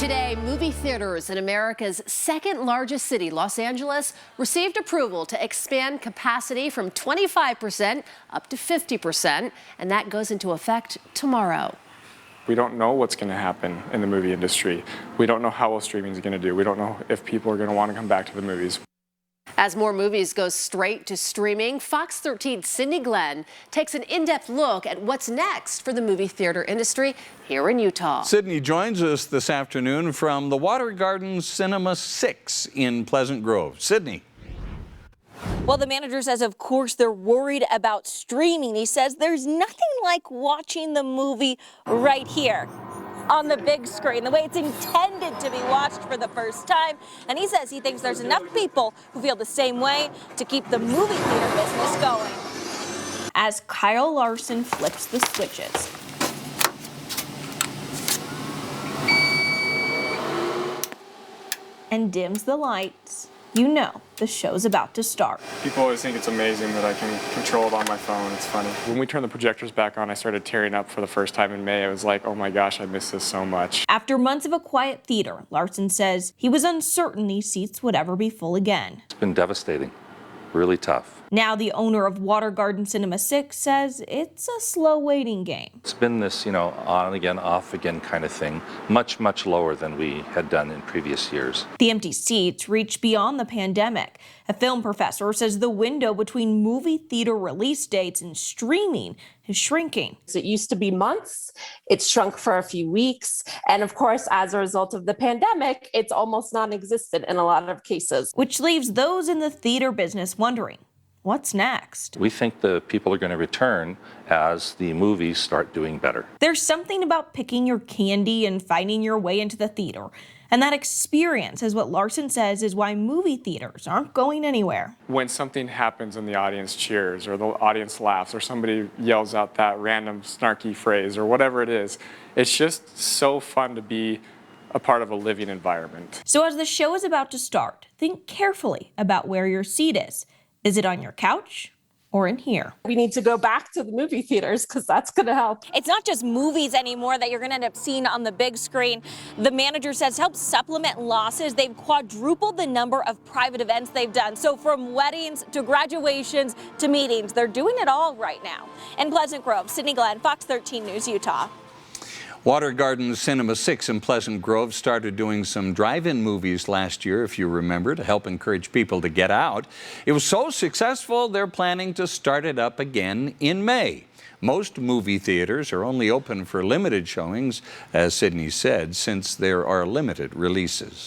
Today, movie theaters in America's second largest city, Los Angeles, received approval to expand capacity from 25% up to 50%, and that goes into effect tomorrow. We don't know what's going to happen in the movie industry. We don't know how well streaming is going to do. We don't know if people are going to want to come back to the movies. As more movies go straight to streaming, Fox 13's Sydney Glenn takes an in-depth look at what's next for the movie theater industry here in Utah. Sydney joins us this afternoon from the Water Garden Cinema 6 in Pleasant Grove. Sydney. Well, the manager says, of course, they're worried about streaming. He says there's nothing like watching the movie right here on the big screen, the way it's intended to be watched for the first time. And he says he thinks there's enough people who feel the same way to keep the movie theater business going. As Kyle Larson flips the switches, and dims the lights, you know the show's about to start. People always think it's amazing that I can control it on my phone. It's funny. When we turned the projectors back on, I started tearing up for the first time in May. I was like, oh my gosh, I miss this so much. After months of a quiet theater, Larson says he was uncertain these seats would ever be full again. It's been devastating, really tough. Now the owner of Water Garden Cinema 6 says it's a slow waiting game. It's been this, on again, off again kind of thing, much, much lower than we had done in previous years. The empty seats reach beyond the pandemic. A film professor says the window between movie theater release dates and streaming is shrinking. It used to be months, it's shrunk for a few weeks, and of course, as a result of the pandemic, it's almost non-existent in a lot of cases. Which leaves those in the theater business wondering, what's next? We think the people are going to return as the movies start doing better. There's something about picking your candy and finding your way into the theater. And that experience is what Larson says is why movie theaters aren't going anywhere. When something happens and the audience cheers or the audience laughs or somebody yells out that random snarky phrase or whatever it is, it's just so fun to be a part of a living environment. So as the show is about to start, think carefully about where your seat is. Is it on your couch or in here? We need to go back to the movie theaters because that's going to help. It's not just movies anymore that you're going to end up seeing on the big screen. The manager says to help supplement losses, they've quadrupled the number of private events they've done. So from weddings to graduations to meetings, they're doing it all right now. In Pleasant Grove, Sydney Glenn, Fox 13 News, Utah. Water Garden Cinema 6 in Pleasant Grove started doing some drive-in movies last year, if you remember, to help encourage people to get out. It was so successful, they're planning to start it up again in May. Most movie theaters are only open for limited showings, as Sydney said, since there are limited releases.